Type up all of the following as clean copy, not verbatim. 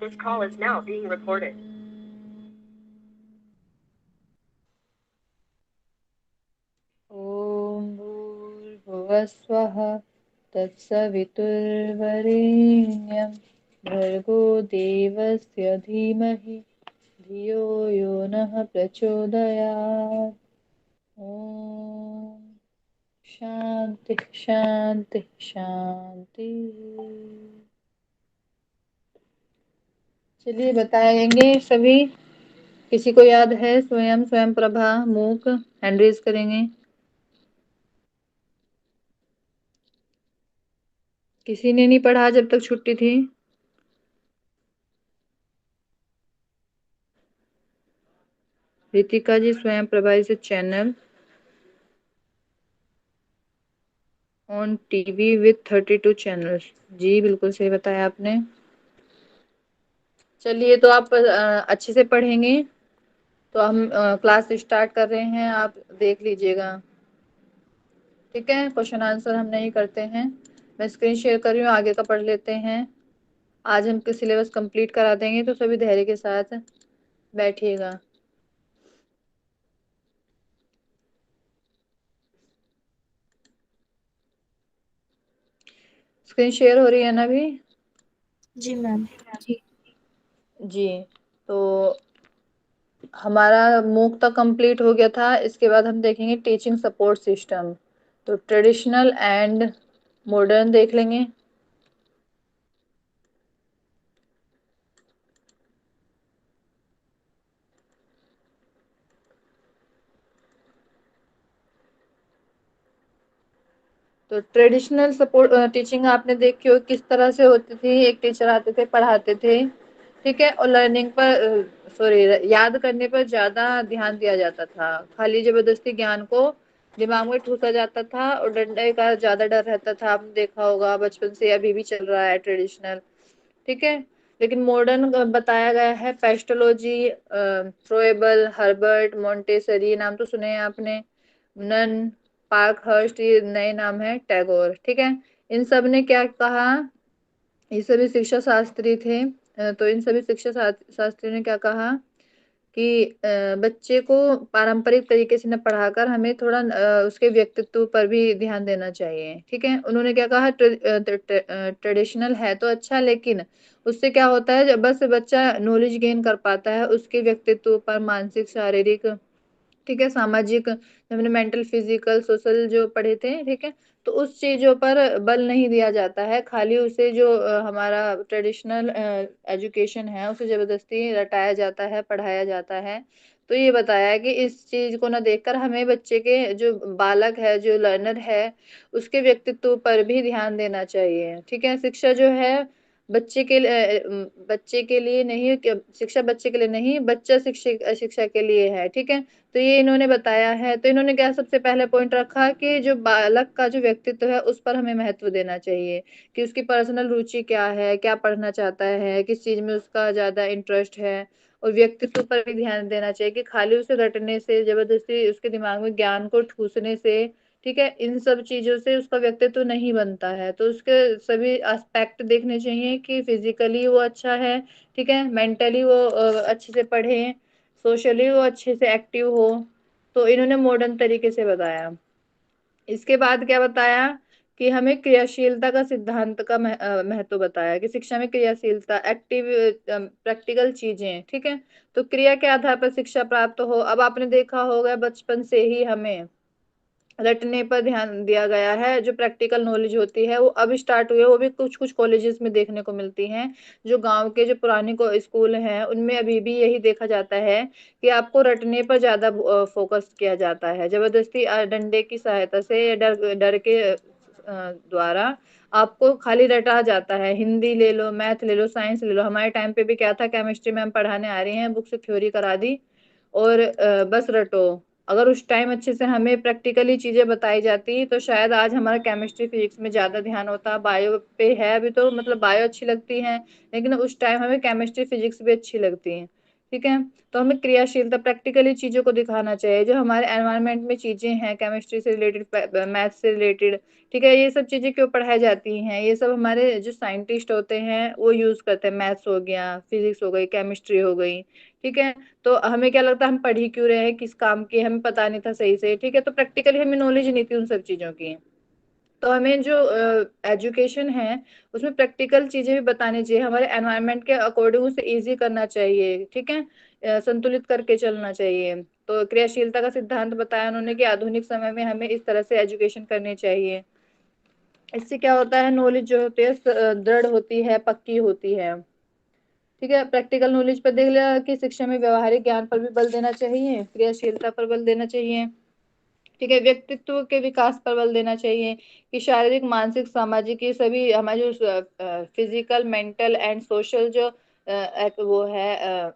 This call is now being recorded. ॐ भूर्भुवः स्वः तत्सवितुर्वरेण्यं भर्गो देवस्य धीमहि धियो यो नः प्रचोदयात्। ॐ शांति शांति शांति। चलिए बताएंगे सभी, किसी को याद है? स्वयं स्वयं प्रभा मूक हैंड रेज करेंगे। किसी ने नहीं पढ़ा जब तक छुट्टी थी? रितिका जी, स्वयं Prabha is a channel on TV with 32 channels। जी बिल्कुल सही बताया आपने। चलिए तो आप अच्छे से पढ़ेंगे तो हम क्लास स्टार्ट कर रहे हैं, आप देख लीजिएगा। ठीक है, क्वेश्चन आंसर हम नहीं करते हैं। मैं स्क्रीन शेयर कर रही हूँ, आगे का पढ़ लेते हैं। आज हम सिलेबस कंप्लीट करा देंगे तो सभी धैर्य के साथ बैठिएगा। स्क्रीन शेयर हो रही है ना अभी? जी मैम। जी जी, तो हमारा मूक तक कंप्लीट हो गया था। इसके बाद हम देखेंगे टीचिंग सपोर्ट सिस्टम। तो ट्रेडिशनल एंड मॉडर्न देख लेंगे। तो ट्रेडिशनल सपोर्ट टीचिंग आपने देखी हो किस तरह से होती थी। एक टीचर आते थे, पढ़ाते थे, ठीक है, और लर्निंग पर सॉरी याद करने पर ज्यादा ध्यान दिया जाता था। खाली जबरदस्ती ज्ञान को दिमाग में ठूसा जाता था और डंडे का ज्यादा डर रहता था। आपने देखा होगा, बचपन से अभी भी चल रहा है ट्रेडिशनल, ठीक है। लेकिन मॉडर्न बताया गया है पेस्टोलॉजी, फ्रोएबल, हर्बर्ट, मोंटेसरी, नाम तो सुने हैं आपने, नन, पार्क हर्स्ट, ये नए नाम है, टैगोर, ठीक है। इन सब ने क्या कहा? ये सभी शिक्षा शास्त्री थे। तो इन सभी शिक्षा शास्त्री ने क्या कहा कि बच्चे को पारंपरिक तरीके से न पढ़ाकर हमें थोड़ा उसके व्यक्तित्व पर भी ध्यान देना चाहिए, ठीक है। उन्होंने क्या कहा, ट्रेडिशनल है तो अच्छा, लेकिन उससे क्या होता है, जब बस बच्चा नॉलेज गेन कर पाता है, उसके व्यक्तित्व पर मानसिक, शारीरिक, ठीक है, सामाजिक, हमने मेंटल, फिजिकल, सोशल जो पढ़े थे, ठीक है, तो उस चीजों पर बल नहीं दिया जाता है। खाली उसे जो हमारा ट्रेडिशनल एजुकेशन है उसे जबरदस्ती रटाया जाता है, पढ़ाया जाता है। तो ये बताया है कि इस चीज को ना देखकर हमें बच्चे के जो बालक है, जो लर्नर है, उसके व्यक्तित्व पर भी ध्यान देना चाहिए, ठीक है। शिक्षा जो है बच्चे के लिए नहीं, शिक्षा बच्चे के लिए नहीं, बच्चा शिक्षा के लिए है, ठीक है। तो ये इन्होंने बताया है। तो इन्होंने क्या सबसे पहले पॉइंट रखा कि जो बालक का जो व्यक्तित्व है उस पर हमें महत्व देना चाहिए, कि उसकी पर्सनल रुचि क्या है, क्या पढ़ना चाहता है, किस चीज में उसका ज्यादा इंटरेस्ट है, और व्यक्तित्व पर भी ध्यान देना चाहिए कि खाली उसे रटने से, जबरदस्ती उसके दिमाग में ज्ञान को ठूसने से, ठीक है, इन सब चीजों से उसका व्यक्तित्व नहीं बनता है। तो उसके सभी एस्पेक्ट देखने चाहिए कि फिजिकली वो अच्छा है, ठीक है, मेंटली वो अच्छे से पढ़े, सोशली वो अच्छे से एक्टिव हो। तो इन्होंने मॉडर्न तरीके से बताया। इसके बाद क्या बताया कि हमें क्रियाशीलता का सिद्धांत का महत्व बताया, कि शिक्षा में क्रियाशीलता, एक्टिव, प्रैक्टिकल चीजें, ठीक है। तो क्रिया के आधार पर शिक्षा प्राप्त हो। अब आपने देखा होगा बचपन से ही हमें रटने पर ध्यान दिया गया है। जो प्रैक्टिकल नॉलेज होती है वो अब स्टार्ट हुई है, वो भी कुछ कुछ कॉलेजेस में देखने को मिलती हैं। जो गांव के जो पुराने स्कूल हैं उनमें अभी भी यही देखा जाता है कि आपको रटने पर ज्यादा फोकस किया जाता है। जबरदस्ती डंडे की सहायता से या डर डर के द्वारा आपको खाली रटा जाता है। हिंदी ले लो, मैथ ले लो, साइंस ले लो। हमारे टाइम पे भी क्या था, केमिस्ट्री मैम पढ़ाने आ रही हैं, बुक से थ्योरी करा दी और बस रटो। अगर उस टाइम अच्छे से हमें प्रैक्टिकली चीजें बताई जाती तो शायद आज हमारा केमिस्ट्री फिजिक्स में ज्यादा ध्यान होता। बायो पे है अभी तो, मतलब बायो अच्छी लगती है, लेकिन उस टाइम हमें केमिस्ट्री फिजिक्स भी अच्छी लगती है, ठीक है। तो हमें क्रियाशीलता प्रैक्टिकली चीजों को दिखाना चाहिए, जो हमारे एनवायरनमेंट में चीजें हैं, केमिस्ट्री से रिलेटेड, मैथ से रिलेटेड, ठीक है, ये सब चीजें क्यों पढ़ाई जाती हैं, ये सब हमारे जो साइंटिस्ट होते हैं वो यूज करते हैं। मैथ्स हो गया, फिजिक्स हो गई, केमिस्ट्री हो गई, ठीक है। तो हमें क्या लगता है हम पढ़ ही क्यों रहे हैं, किस काम की, हमें पता नहीं था सही से, ठीक है। तो प्रैक्टिकली हमें नॉलेज नहीं थी उन सब चीजों की। तो हमें जो एजुकेशन है उसमें प्रैक्टिकल चीजें भी बतानी चाहिए, हमारे एनवायरनमेंट के अकॉर्डिंग उसे इजी करना चाहिए, ठीक है। संतुलित करके चलना चाहिए। तो क्रियाशीलता का सिद्धांत बताया उन्होंने कि आधुनिक समय में हमें इस तरह से एजुकेशन करनी चाहिए। इससे क्या होता है, नॉलेज जो होती है दृढ़ होती है, पक्की होती है, ठीक है। प्रैक्टिकल नॉलेज पर देख लिया कि शिक्षा में व्यवहारिक ज्ञान पर भी बल देना चाहिए, क्रियाशीलता पर बल देना चाहिए, ठीक है। व्यक्तित्व के विकास पर बल देना चाहिए कि शारीरिक, मानसिक, सामाजिक, ये सभी हमारे जो फिजिकल, मेंटल एंड सोशल जो वो है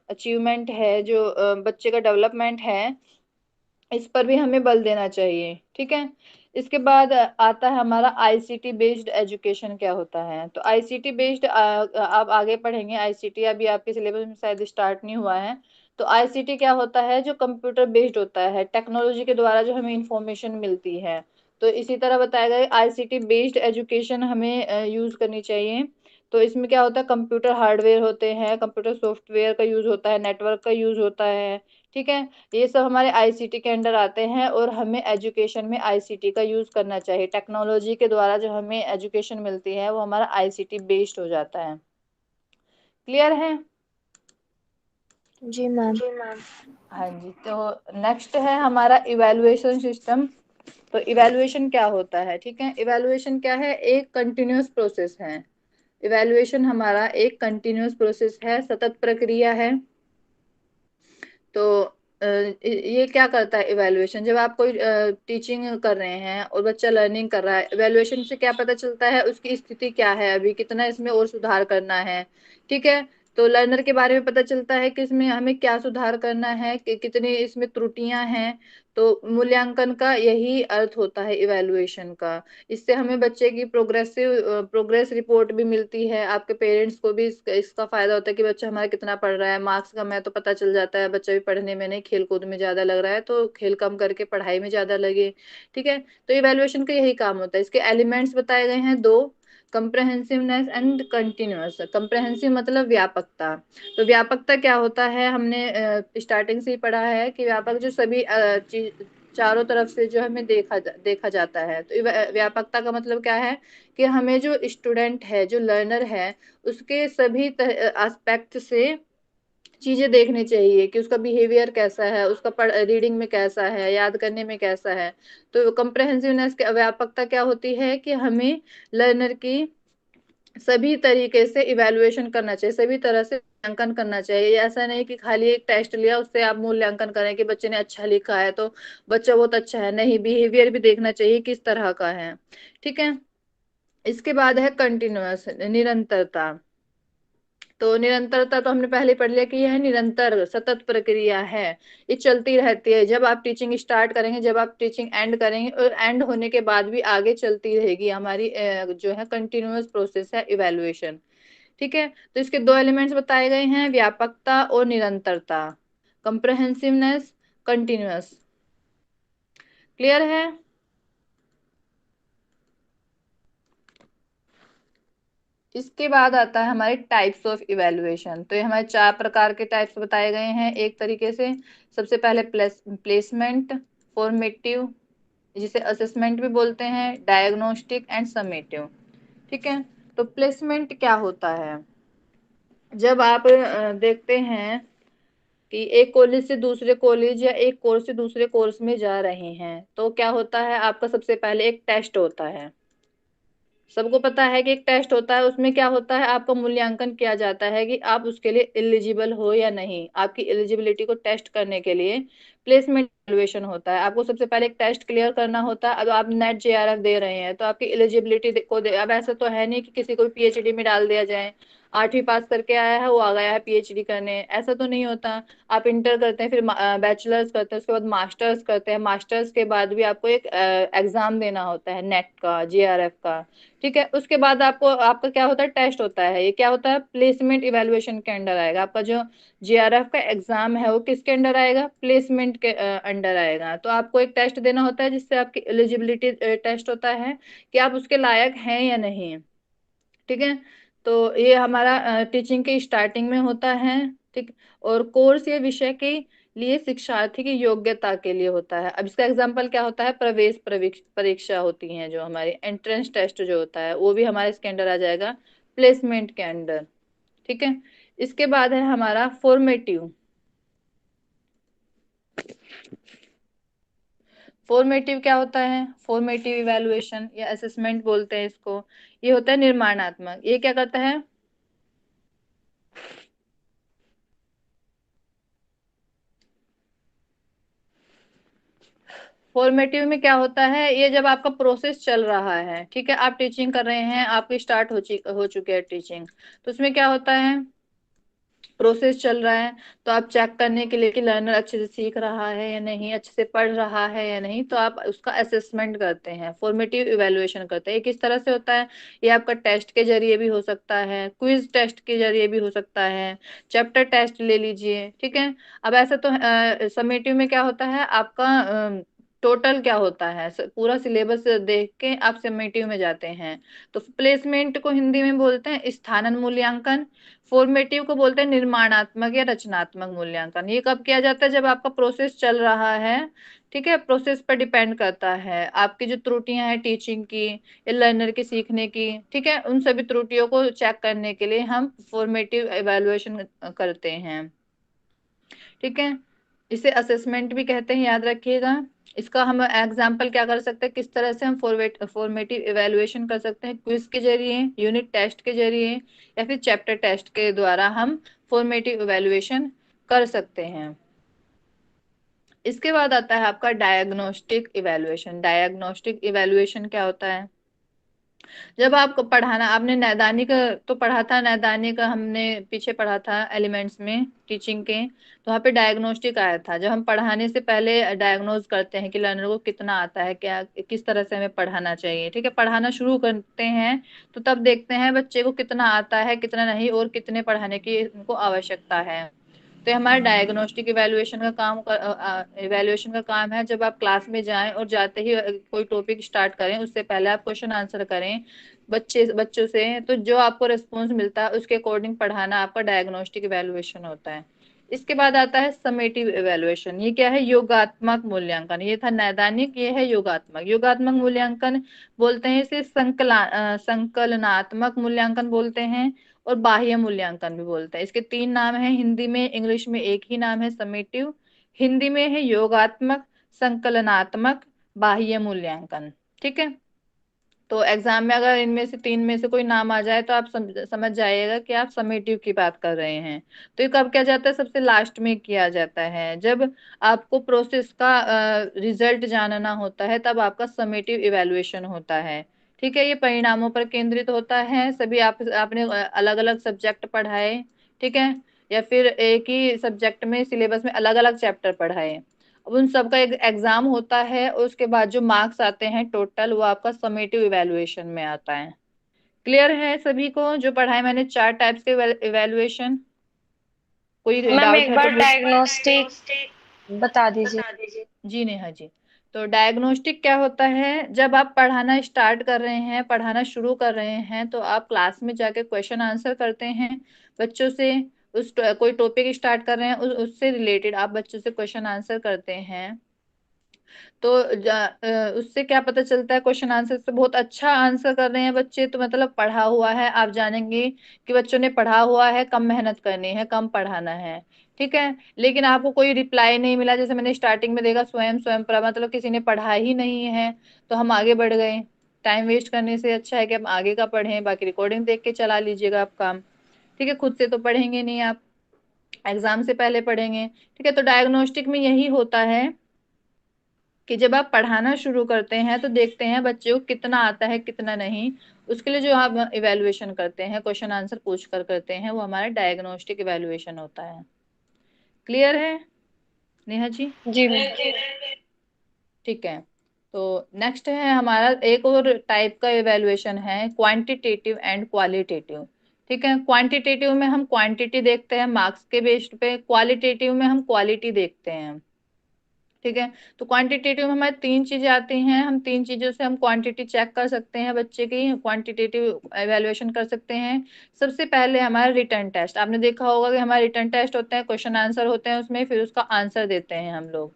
अचीवमेंट है, जो बच्चे का डेवलपमेंट है, इस पर भी हमें बल देना चाहिए, ठीक है। इसके बाद आता है हमारा आईसीटी बेस्ड एजुकेशन क्या होता है। तो आईसीटी बेस्ड आप आगे पढ़ेंगे, आईसीटी अभी आपके सिलेबस में शायद स्टार्ट नहीं हुआ है। तो आईसीटी क्या होता है, जो कंप्यूटर बेस्ड होता है, टेक्नोलॉजी के द्वारा जो हमें इंफॉर्मेशन मिलती है। तो इसी तरह बताया गया आईसीटी बेस्ड एजुकेशन हमें यूज करनी चाहिए। तो इसमें क्या होता है, कंप्यूटर हार्डवेयर होते हैं, कंप्यूटर सॉफ्टवेयर का यूज होता है, नेटवर्क का यूज होता है, ठीक है। ये सब हमारे आईसीटी के अंडर आते हैं और हमें एजुकेशन में आईसीटी का यूज करना चाहिए। टेक्नोलॉजी के द्वारा जो हमें एजुकेशन मिलती है वो हमारा आईसीटी बेस्ड हो जाता है। क्लियर है? जी मैम। जी मैम। हाँ जी। तो नेक्स्ट है हमारा इवैल्यूएशन सिस्टम। तो इवैल्यूएशन क्या होता है, ठीक है। इवैल्यूएशन क्या है, एक कंटिन्यूअस प्रोसेस है। इवैल्यूएशन हमारा एक कंटिन्यूअस प्रोसेस है, सतत प्रक्रिया है। तो ये क्या करता है इवैल्यूएशन, जब आप कोई टीचिंग कर रहे हैं और बच्चा लर्निंग कर रहा है, इवैल्यूएशन से क्या पता चलता है उसकी स्थिति क्या है, अभी कितना इसमें और सुधार करना है, ठीक है। तो लर्नर के बारे में पता चलता है कि इसमें हमें क्या सुधार करना है, कि कितनी इसमें त्रुटियां हैं। तो मूल्यांकन का यही अर्थ होता है इवैल्यूएशन का। इससे हमें बच्चे की प्रोग्रेस रिपोर्ट भी मिलती है, आपके पेरेंट्स को भी इसका फायदा होता है कि बच्चा हमारा कितना पढ़ रहा है। मार्क्स कम है तो पता चल जाता है बच्चा भी पढ़ने में नहीं, खेल कूद में ज्यादा लग रहा है तो खेल कम करके पढ़ाई में ज्यादा लगे, ठीक है। तो इवेल्युएशन का यही काम होता है। इसके एलिमेंट्स बताए गए हैं दो, कंप्रहेंसिवनेस एंड कंटिन्यूअस। कंप्रहेंसिव मतलब व्यापकता। तो व्यापकता क्या होता है, हमने स्टार्टिंग से ही पढ़ा है कि व्यापक जो सभी चीज चारों तरफ से जो हमें देखा जाता है। तो व्यापकता का मतलब क्या है कि हमें जो स्टूडेंट है, जो लर्नर है, उसके सभी एस्पेक्ट से चीजें देखनी चाहिए कि उसका बिहेवियर कैसा है, उसका रीडिंग में कैसा है, याद करने में कैसा है। तो कम्प्रहेंसिवनेस व्यापकता क्या होती है कि हमें लर्नर की सभी तरीके से इवेल्युएशन करना चाहिए, सभी तरह से मूल्यांकन करना चाहिए। ऐसा नहीं कि खाली एक टेस्ट लिया उससे आप मूल्यांकन करें कि बच्चे ने अच्छा लिखा है तो बच्चा बहुत अच्छा है, नहीं, बिहेवियर भी देखना चाहिए किस तरह का है, ठीक है। इसके बाद है कंटिन्यूअस, निरंतरता। तो निरंतरता तो हमने पहले पढ़ लिया कि यह निरंतर सतत प्रक्रिया है, ये चलती रहती है। जब आप टीचिंग स्टार्ट करेंगे, जब आप टीचिंग एंड करेंगे, और एंड होने के बाद भी आगे चलती रहेगी हमारी जो है कंटिन्यूअस प्रोसेस है इवेल्युएशन, ठीक है। तो इसके दो एलिमेंट्स बताए गए हैं, व्यापकता और निरंतरता, कंप्रहेंसिवनेस, कंटिन्यूअस। क्लियर है? इसके बाद आता है हमारे टाइप्स ऑफ इवेल्युएशन। तो ये हमारे चार प्रकार के टाइप्स बताए गए हैं एक तरीके से। सबसे पहले प्लेसमेंट, फॉर्मेटिव, जिसे असेसमेंट भी बोलते हैं, डायग्नोस्टिक एंड समेटिव, ठीक है। तो प्लेसमेंट क्या होता है, जब आप देखते हैं कि एक कॉलेज से दूसरे कॉलेज या एक कोर्स से दूसरे कोर्स में जा रहे हैं, तो क्या होता है, आपका सबसे पहले एक टेस्ट होता है। सबको पता है कि एक टेस्ट होता है, उसमें क्या होता है, आपका मूल्यांकन किया जाता है कि आप उसके लिए एलिजिबल हो या नहीं। आपकी एलिजिबिलिटी को टेस्ट करने के लिए प्लेसमेंट एवेल्युएशन होता है। आपको सबसे पहले एक टेस्ट क्लियर करना होता है। अब आप नेट जेआरएफ दे रहे हैं तो आपकी एलिजिबिलिटी को अब ऐसा तो है नहीं कि किसी को भी पीएचडी में डाल दिया जाए। 8वीं पास करके आया है वो आ गया है पीएचडी करने, ऐसा तो नहीं होता। आप इंटर करते हैं, फिर बैचलर्स करते हैं, उसके बाद मास्टर्स करते हैं, मास्टर्स के बाद भी आपको एक एग्जाम देना होता है नेट का, जेआरएफ का। ठीक है, उसके बाद आपको आपका क्या होता है, टेस्ट होता है। ये क्या होता है, प्लेसमेंट इवेलुएशन के अंडर आएगा। आपका जो जेआरएफ का एग्जाम है वो किसके अंडर आएगा, प्लेसमेंट के अंडर आएगा। तो आपको एक टेस्ट देना होता है जिससे आपकी एलिजिबिलिटी टेस्ट होता है कि आप उसके लायक हैं या नहीं। ठीक है, तो ये हमारा टीचिंग के स्टार्टिंग में होता है। ठीक, और कोर्स ये विषय के लिए शिक्षार्थी की योग्यता के लिए होता है। अब इसका एग्जांपल क्या होता है, प्रवेश परीक्षा होती है, जो हमारी एंट्रेंस टेस्ट जो होता है वो भी हमारे इसके अंडर आ जाएगा, प्लेसमेंट के अंडर। ठीक है, इसके बाद है हमारा फॉर्मेटिव। फॉर्मेटिव क्या होता है, फॉर्मेटिव इवैल्यूएशन या असेसमेंट बोलते हैं इसको। ये होता है निर्माणात्मक। ये क्या करता है, फॉर्मेटिव में क्या होता है, ये जब आपका प्रोसेस चल रहा है, ठीक है, आप टीचिंग कर रहे हैं, आपकी स्टार्ट हो चुकी है टीचिंग, तो उसमें क्या होता है, प्रोसेस चल रहा है, तो आप चेक करने के लिए कि लर्नर अच्छे से सीख रहा है या नहीं, अच्छे से पढ़ रहा है या नहीं, तो आप उसका असेसमेंट करते हैं, फॉर्मेटिव इवेलुएशन करते हैं। ये किस तरह से होता है, ये आपका टेस्ट के जरिए भी हो सकता है, क्विज टेस्ट के जरिए भी हो सकता है, चैप्टर टेस्ट ले लीजिए। ठीक है, अब ऐसा तो समेटिव में क्या होता है, आपका टोटल क्या होता है, पूरा सिलेबस देख के आप समेटिव में जाते हैं। तो प्लेसमेंट को हिंदी में बोलते हैं स्थानन मूल्यांकन, फॉर्मेटिव को बोलते हैं निर्माणात्मक या रचनात्मक मूल्यांकन। ये कब किया जाता है, जब आपका प्रोसेस चल रहा है। ठीक है, प्रोसेस पर डिपेंड करता है, आपकी जो त्रुटियां हैं टीचिंग की या लर्नर की सीखने की, ठीक है, उन सभी त्रुटियों को चेक करने के लिए हम फॉर्मेटिव एवेलुएशन करते हैं। ठीक है, इसे असेसमेंट भी कहते हैं, याद रखिएगा। इसका हम एग्जाम्पल क्या कर सकते हैं, किस तरह से हम फॉर्मेटिव इवेलुएशन कर सकते हैं, क्विज के जरिए, यूनिट टेस्ट के जरिए, या फिर चैप्टर टेस्ट के द्वारा हम फॉर्मेटिव इवेलुएशन कर सकते हैं। इसके बाद आता है आपका डायग्नोस्टिक इवेलुएशन। डायग्नोस्टिक इवेलुएशन क्या होता है, जब आपको पढ़ाना, आपने नैदानिक तो पढ़ा था, नैदानिक हमने पीछे पढ़ा था एलिमेंट्स में टीचिंग के, तो वहाँ पे डायग्नोस्टिक आया था। जब हम पढ़ाने से पहले डायग्नोज करते हैं कि लर्नर को कितना आता है, क्या किस तरह से हमें पढ़ाना चाहिए। ठीक है, पढ़ाना शुरू करते हैं तो तब देखते हैं बच्चे को कितना आता है, कितना नहीं, और कितने पढ़ाने की उनको आवश्यकता है। तो ये हमारा डायग्नोस्टिक इवेल्युएशन का काम है। जब आप क्लास में जाएं और जाते ही कोई टॉपिक स्टार्ट करें, उससे पहले आप क्वेश्चन आंसर करें बच्चों से, तो जो आपको रिस्पॉन्स मिलता है उसके अकॉर्डिंग पढ़ाना आपका डायग्नोस्टिक इवेल्युएशन होता है। इसके बाद आता है समेटिव इवेल्युएशन। ये क्या है, योगात्मक मूल्यांकन। ये था नैदानिक, ये है योगात्मक। योगात्मक मूल्यांकन बोलते हैं इसे, संकलनात्मक मूल्यांकन बोलते हैं, और बाह्य मूल्यांकन भी बोलते हैं। इसके 3 नाम हैं हिंदी में, इंग्लिश में एक ही नाम है समेटिव। हिंदी में है योगात्मक, संकलनात्मक, बाह्य मूल्यांकन। ठीक है, तो एग्जाम में अगर इनमें से 3 में से कोई नाम आ जाए तो आप समझ जाइएगा कि आप समेटिव की बात कर रहे हैं। तो ये कब किया जाता है, सबसे लास्ट में किया जाता है, जब आपको प्रोसेस का रिजल्ट जानना होता है, तब आपका समेटिव इवेलुएशन होता है। ठीक है, ये परिणामों पर केंद्रित होता है। सभी आपने अलग अलग सब्जेक्ट पढ़ाए, ठीक है, या फिर एक ही सब्जेक्ट में सिलेबस में अलग अलग चैप्टर पढ़ाए, अब उन सबका एक एग्जाम होता है, और उसके बाद जो मार्क्स आते हैं टोटल, वो आपका समेटिव इवेलुएशन में आता है। क्लियर है सभी को, जो पढ़ाए मैंने 4 टाइप्स के इवेलुएशन, कोई मैम डाउट एक है बार तो डायग्नोस्टिक बता दीजिए। जी नेहा जी। तो डायग्नोस्टिक क्या होता है, जब आप पढ़ाना स्टार्ट कर रहे हैं, पढ़ाना शुरू कर रहे हैं, तो आप क्लास में जाके क्वेश्चन आंसर करते हैं बच्चों से। कोई टॉपिक स्टार्ट कर रहे हैं, उससे रिलेटेड आप बच्चों से क्वेश्चन आंसर करते हैं। तो उससे क्या पता चलता है, क्वेश्चन आंसर से बहुत अच्छा आंसर कर रहे हैं बच्चे, तो मतलब पढ़ा हुआ है, आप जानेंगे कि बच्चों ने पढ़ा हुआ है, कम मेहनत करनी है, कम पढ़ाना है। ठीक है, लेकिन आपको कोई रिप्लाई नहीं मिला, जैसे मैंने स्टार्टिंग में देखा, स्वयं स्वयं पर मतलब किसी ने पढ़ा ही नहीं है, तो हम आगे बढ़ गए। टाइम वेस्ट करने से अच्छा है कि हम आगे का पढ़ें, बाकी रिकॉर्डिंग देख के चला लीजिएगा आप काम। ठीक है, खुद से तो पढ़ेंगे नहीं आप, एग्जाम से पहले पढ़ेंगे। ठीक है, तो डायग्नोस्टिक में यही होता है कि जब आप पढ़ाना शुरू करते हैं तो देखते हैं बच्चे को कितना आता है, कितना नहीं, उसके लिए जो हम इवेल्युएशन करते हैं, क्वेश्चन आंसर पूछ कर करते हैं, वो हमारा डायग्नोस्टिक इवेल्युएशन होता है। क्लियर है नेहा जी? जी मैम। ठीक है। तो नेक्स्ट है हमारा एक और टाइप का इवेल्युएशन है, क्वांटिटेटिव एंड क्वालिटेटिव। ठीक है, क्वांटिटेटिव में हम क्वांटिटी देखते हैं मार्क्स के बेस्ड पे, क्वालिटेटिव में हम क्वालिटी देखते हैं। ठीक है, तो क्वांटिटेटिव में हमारे तीन चीजें आती हैं, हम तीन चीजों से हम क्वांटिटी चेक कर सकते हैं बच्चे की, क्वांटिटेटिव एवेल्युएशन कर सकते हैं। सबसे पहले हमारा रिटर्न टेस्ट, आपने देखा होगा कि हमारे रिटर्न टेस्ट होते हैं, क्वेश्चन आंसर होते हैं उसमें, फिर उसका आंसर देते हैं हम लोग।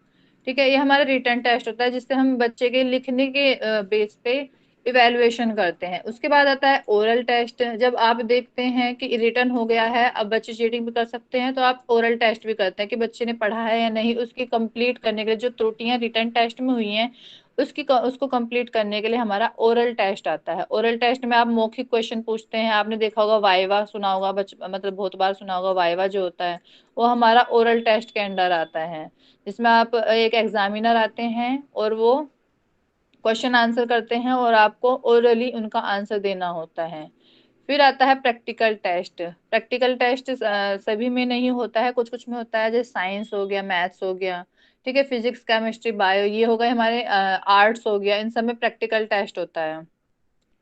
ठीक है, ये हमारा रिटर्न टेस्ट होता है जिससे हम बच्चे के लिखने के बेस पे इवेल्युएशन करते हैं। उसके बाद आता है ओरल टेस्ट, जब आप देखते हैं कि रिटर्न हो गया है, अब बच्चे चीटिंग भी कर सकते हैं, तो आप ओरल टेस्ट भी करते हैं कि बच्चे ने पढ़ा है या नहीं, उसकी कंप्लीट करने के लिए जो त्रुटियां रिटर्न टेस्ट में हुई हैं उसको कंप्लीट करने के लिए हमारा ओरल टेस्ट आता है। ओरल टेस्ट में आप मौखिक क्वेश्चन पूछते हैं, आपने देखा होगा वाइवा सुना होगा, मतलब बहुत बार सुना होगा, वाइवा जो होता है वो हमारा ओरल टेस्ट के अंडर आता है, जिसमें आप एक एग्जामिनर आते हैं और वो क्वेश्चन आंसर करते हैं और आपको ओरली उनका आंसर देना होता है। फिर आता है प्रैक्टिकल टेस्ट। प्रैक्टिकल टेस्ट सभी में नहीं होता है, कुछ कुछ में होता है, जैसे साइंस हो गया, मैथ्स हो गया, ठीक है, फिजिक्स केमिस्ट्री बायो, ये हो गए हमारे, आर्ट्स हो गया, इन सब में प्रैक्टिकल टेस्ट होता है।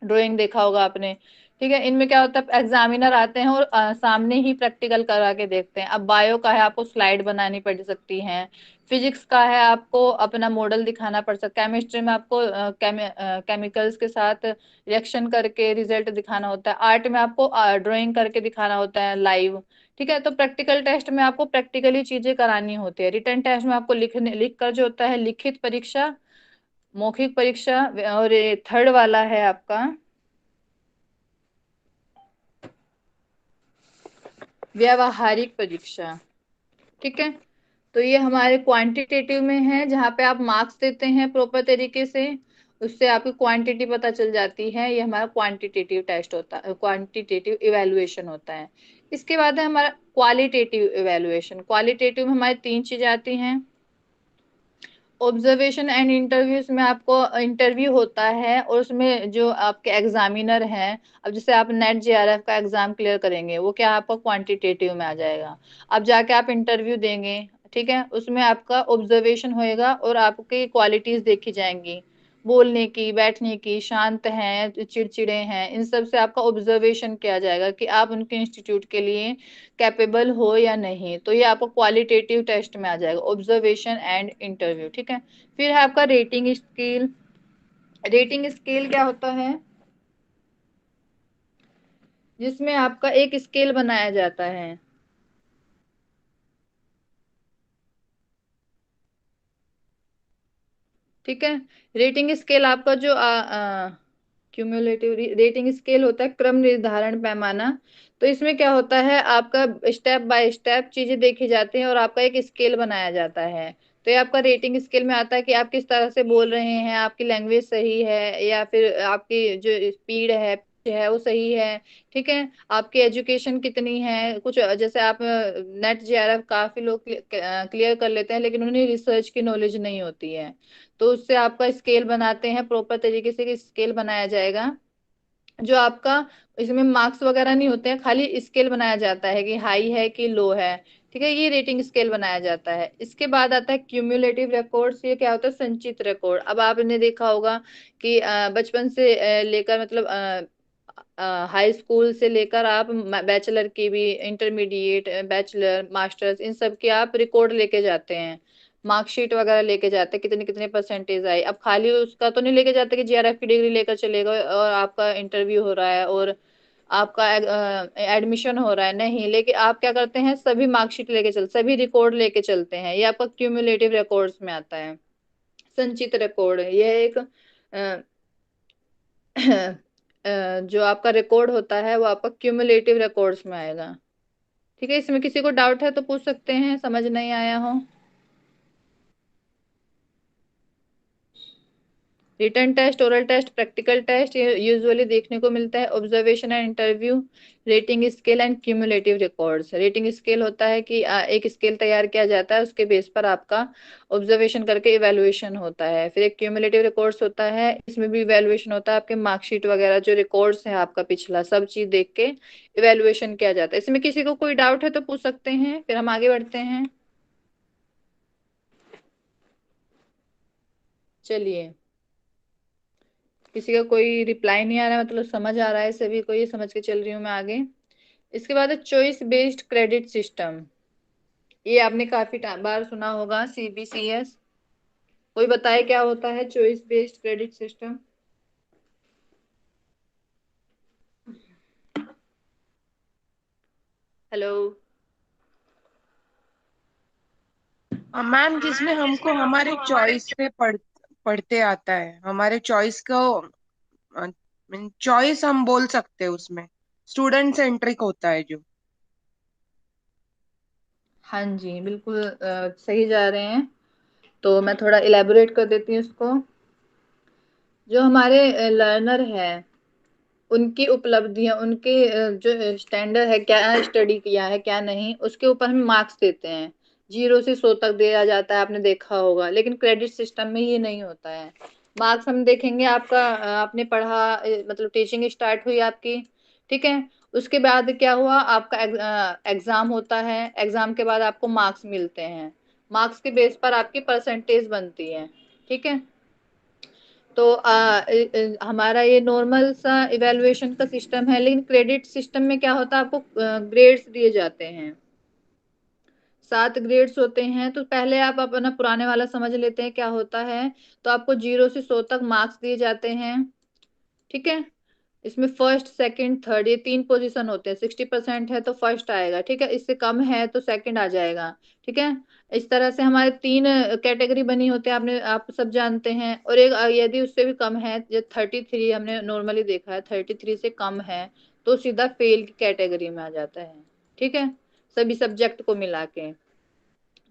ड्राइंग देखा होगा आपने। ठीक है, इनमें क्या होता है, एग्जामिनर आते हैं और सामने ही प्रैक्टिकल करा के देखते हैं। अब बायो का है, आपको स्लाइड बनानी पड़ सकती है। फिजिक्स का है, आपको अपना मॉडल दिखाना पड़ सकता है। केमिस्ट्री में आपको केमिकल्स के साथ रिएक्शन करके रिजल्ट दिखाना होता है। आर्ट में आपको ड्राइंग करके दिखाना होता है लाइव। ठीक है, तो प्रैक्टिकल टेस्ट में आपको प्रैक्टिकली चीजें करानी होती है। रिटर्न टेस्ट में आपको लिख कर जो होता है, लिखित परीक्षा, मौखिक परीक्षा, और थर्ड वाला है आपका व्यावहारिक परीक्षा। ठीक है, तो ये हमारे क्वांटिटेटिव में है, जहाँ पे आप मार्क्स देते हैं प्रॉपर तरीके से, उससे आपकी क्वांटिटी पता चल जाती है। ये हमारा क्वांटिटेटिव टेस्ट होता है, क्वांटिटेटिव इवेलुएशन होता है। इसके बाद है हमारा क्वालिटेटिव इवेलुएशन। क्वालिटेटिव में हमारी तीन चीजें आती हैं। ऑब्जर्वेशन एंड इंटरव्यूज में आपको इंटरव्यू होता है और उसमें जो आपके एग्जामिनर हैं, अब जैसे आप नेट जेआरएफ का एग्जाम क्लियर करेंगे, वो क्या आपका क्वांटिटेटिव में आ जाएगा। अब जाके आप इंटरव्यू देंगे, ठीक है, उसमें आपका ऑब्जर्वेशन होएगा और आपकी क्वालिटीज देखी जाएंगी, बोलने की, बैठने की, शांत हैं, चिड़चिड़े हैं, इन सब से आपका ऑब्जर्वेशन किया जाएगा कि आप उनके इंस्टीट्यूट के लिए कैपेबल हो या नहीं। तो ये आपको क्वालिटेटिव टेस्ट में आ जाएगा, ऑब्जर्वेशन एंड इंटरव्यू। ठीक है, फिर है आपका रेटिंग स्केल। रेटिंग स्केल क्या होता है, जिसमें आपका एक स्केल बनाया जाता है। ठीक है, रेटिंग स्केल आपका जो क्यूमुलेटिव रेटिंग स्केल होता है, क्रम निर्धारण पैमाना। तो इसमें क्या होता है, आपका स्टेप बाय स्टेप चीजें देखी जाती हैं और आपका एक स्केल बनाया जाता है। तो ये आपका रेटिंग स्केल में आता है कि आप किस तरह से बोल रहे हैं, आपकी लैंग्वेज सही है या फिर आपकी जो स्पीड है वो सही है। ठीक है, आपकी एजुकेशन कितनी है, कुछ जैसे आप नेट जेआरएफ काफी लोग क्लियर कर लेते हैं लेकिन उन्हें रिसर्च की नॉलेज नहीं होती है, तो उससे आपका स्केल बनाते हैं प्रॉपर तरीके से, स्केल बनाया जाएगा जो आपका, इसमें मार्क्स वगैरह नहीं होते हैं, खाली स्केल बनाया जाता है कि हाई है कि लो है। ठीक है, ये रेटिंग स्केल बनाया जाता है। इसके बाद आता है क्यूमुलेटिव रिकॉर्ड्स। ये क्या होता है, संचित रिकॉर्ड। अब आपने देखा होगा कि बचपन से लेकर मतलब हाई स्कूल से लेकर आप बैचलर की भी, इंटरमीडिएट, बैचलर, मास्टर्स, इन सब की आप रिकॉर्ड लेके जाते हैं, मार्कशीट वगैरह लेके जाते हैं, कितने कितने परसेंटेज आई। अब खाली उसका तो नहीं लेके जाते कि जीआरएफ की डिग्री लेकर चलेगा और आपका इंटरव्यू हो रहा है और आपका एडमिशन हो रहा है, नहीं, लेकिन आप क्या करते हैं, सभी मार्कशीट लेके चल, सभी रिकॉर्ड लेके चलते हैं। ये आपका क्यूमुलेटिव रिकॉर्ड्स में आता है। संचित रिकॉर्ड, यह एक जो आपका रिकॉर्ड होता है वो आपका क्यूमुलेटिव रिकॉर्ड्स में आएगा। ठीक है, इसमें किसी को डाउट है तो पूछ सकते हैं, समझ नहीं आया हो। Written test, oral test, practical test ये यूजुअली देखने को मिलता है। Observation and interview, rating scale and cumulative records. Rating scale होता है कि एक स्केल तैयार किया जाता है, उसके बेस पर आपका ऑब्जर्वेशन करके इवेलुएशन होता है। फिर एक क्यूमुलेटिव रिकॉर्ड्स होता है, इसमें भी इवेलुएशन होता है, आपके मार्कशीट वगैरह जो रिकॉर्ड्स है आपका पिछला सब चीज देख के इवेलुएशन किया जाता है। इसमें किसी को कोई डाउट है तो पूछ सकते हैं, फिर हम आगे बढ़ते हैं। चलिए, किसी का कोई रिप्लाई नहीं आ रहा है, मतलब समझ आ रहा है सभी को, ये समझ के चल रही हूँ मैं आगे। इसके बाद है चॉइस बेस्ड क्रेडिट सिस्टम। ये आपने काफी बार सुना होगा, CBCS। कोई बताए क्या होता है choice based credit system? Hello. Ma'am, जिसमें हमको हमारे चॉइस से पढ़ते आता है, हमारे चॉइस को चॉइस हम बोल सकते हैं उसमें। स्टूडेंट सेंट्रिक होता है जो। हाँ जी, बिल्कुल सही जा रहे हैं। तो मैं थोड़ा इलेबोरेट कर देती हूँ इसको। जो हमारे लर्नर है, उनकी उपलब्धियां, उनके जो स्टैंडर्ड है, क्या स्टडी किया है क्या नहीं, उसके ऊपर हम मार्क्स देते हैं। 0 से 100 तक दिया जाता है, आपने देखा होगा। लेकिन क्रेडिट सिस्टम में ये नहीं होता है। मार्क्स हम देखेंगे आपका, आपने पढ़ा, मतलब टीचिंग स्टार्ट हुई आपकी, ठीक है। उसके बाद क्या हुआ, आपका एग्जाम होता है, एग्जाम के बाद आपको मार्क्स मिलते हैं। मार्क्स के बेस पर आपकी परसेंटेज बनती है, ठीक है। तो हमारा ये नॉर्मल सा इवेलुएशन का सिस्टम है। लेकिन क्रेडिट सिस्टम में क्या होता है, आपको ग्रेड्स दिए जाते हैं। 7 ग्रेड्स होते हैं। तो पहले आप अपना पुराने वाला समझ लेते हैं क्या होता है। तो आपको 0 से 100 तक मार्क्स दिए जाते हैं, ठीक है। इसमें फर्स्ट, सेकंड, थर्ड, ये 3 पोजीशन होते हैं। 60% है तो फर्स्ट आएगा, ठीक है। इससे कम है तो सेकंड आ जाएगा, ठीक है। इस तरह से हमारे 3 कैटेगरी बनी होते हैं, आपने आप सब जानते हैं। और एक यदि उससे भी कम है, जो 33 हमने नॉर्मली देखा है, 33 से कम है तो सीधा फेल की कैटेगरी में आ जाता है, ठीक है, सभी सब्जेक्ट को मिला के।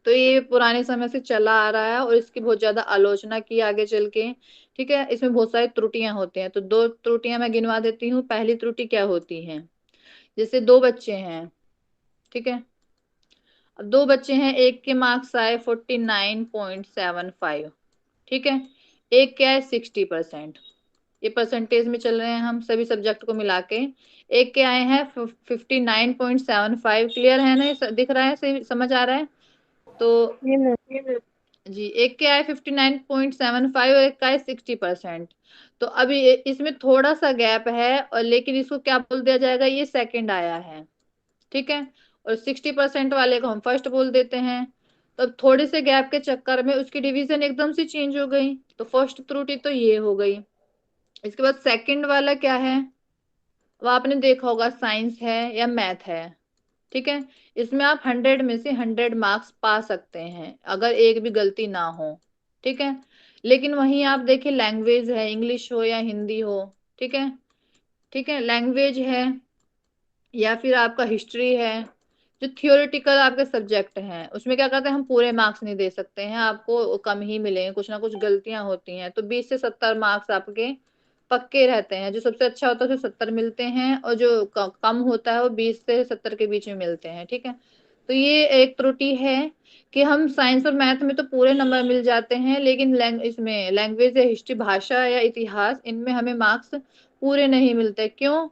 तो ये पुराने समय से चला आ रहा है और इसकी बहुत ज्यादा आलोचना की आगे चल के, ठीक है। इसमें बहुत सारी त्रुटियां होती हैं, तो 2 त्रुटियां मैं गिनवा देती हूँ। पहली त्रुटि क्या होती है, जैसे 2 बच्चे हैं, ठीक है। अब 2 बच्चे हैं, एक के मार्क्स आए 49.75, ठीक है। एक क्या है 60%। ये परसेंटेज में चल रहे हैं हम सभी सब्जेक्ट को मिला के। एक के आए हैं 59.75। क्लियर है ना, ये दिख रहा है, सही समझ आ रहा है? तो जी मैम। जी, एक के आए 59.75 और एक का है 60%। तो अभी इसमें थोड़ा सा गैप है, और लेकिन इसको क्या बोल दिया जाएगा, ये सेकंड आया है, ठीक है। और 60% वाले को हम फर्स्ट बोल देते हैं। तो अब थोड़े से गैप के चक्कर में उसकी डिवीजन एकदम से चेंज हो गई, तो फर्स्ट त्रुटि तो ये हो गई। इसके बाद सेकंड वाला क्या है, वो आपने देखा होगा, साइंस है या मैथ है, ठीक है। इसमें आप 100 में से 100 मार्क्स पा सकते हैं अगर एक भी गलती ना हो, ठीक है। लेकिन वहीं आप देखिए, लैंग्वेज है, इंग्लिश हो या हिंदी हो, ठीक है, ठीक है, लैंग्वेज है या फिर आपका हिस्ट्री है, जो थियोरेटिकल आपके सब्जेक्ट हैं, उसमें क्या करते हैं, हम पूरे मार्क्स नहीं दे सकते हैं, आपको कम ही मिलेंगे, कुछ ना कुछ गलतियां होती हैं। तो 20 से 70 मार्क्स आपके पक्के रहते हैं। जो सबसे अच्छा होता है उसे 70 मिलते हैं, और जो कम होता है वो 20 से 70 के बीच में मिलते हैं, ठीक है। तो ये एक त्रुटि है कि हम साइंस और मैथ में तो पूरे नंबर मिल जाते हैं, लेकिन इसमें लैंग्वेज या हिस्ट्री, भाषा या इतिहास, इनमें हमें मार्क्स पूरे नहीं मिलते। क्यों?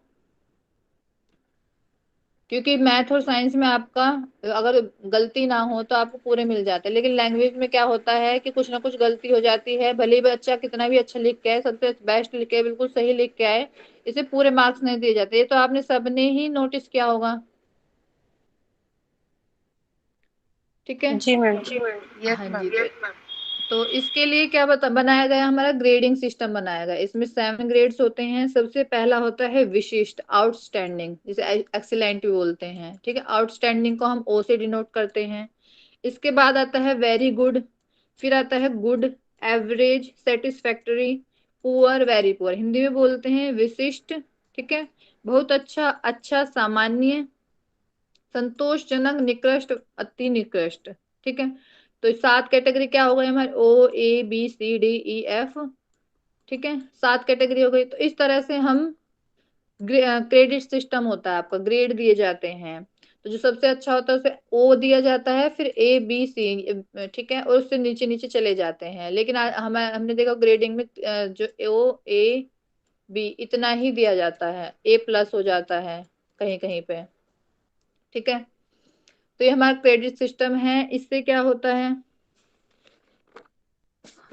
क्योंकि मैथ और साइंस में आपका अगर गलती ना हो तो आपको पूरे मिल जाते हैं। लेकिन लैंग्वेज में क्या होता है कि कुछ ना कुछ गलती हो जाती है, भले ही बच्चा कितना भी अच्छा लिख के आए, सबसे बेस्ट लिख के आए, बिल्कुल सही लिख के आए, इसे पूरे मार्क्स नहीं दिए जाते। ये तो आपने सबने ही नोटिस किया होगा, ठीक है। जी मैम। यस हाँ जी। मैम। तो इसके लिए क्या बनाया गया, हमारा ग्रेडिंग सिस्टम बनाया गया। इसमें 7 ग्रेड्स होते हैं। सबसे पहला होता है विशिष्ट, आउटस्टैंडिंग, जिसे एक्सीलेंट भी बोलते हैं, ठीक है। आउटस्टैंडिंग को हम O से डिनोट करते हैं। इसके बाद आता है वेरी गुड, फिर आता है good, average, satisfactory, poor, very poor. Hindi में बोलते हैं विशिष्ट, ठीक है, बहुत अच्छा, अच्छा, सामान्य, संतोषजनक, निकृष्ट, अति निकृष्ट, ठीक है। तो 7 कैटेगरी क्या हो गई हमारे, O A B C D E F, ठीक है, 7 कैटेगरी हो गई। तो इस तरह से हम क्रेडिट सिस्टम होता है आपका, ग्रेड दिए जाते हैं। तो जो सबसे अच्छा होता है उसे ओ दिया जाता है, फिर ए बी सी, ठीक है, और उससे नीचे नीचे चले जाते हैं। लेकिन हमने देखा ग्रेडिंग में जो ओ ए बी इतना ही दिया जाता है, ए प्लस हो जाता है कहीं कहीं पे। ठीक है, तो ये हमारा क्रेडिट सिस्टम है। इससे क्या होता है,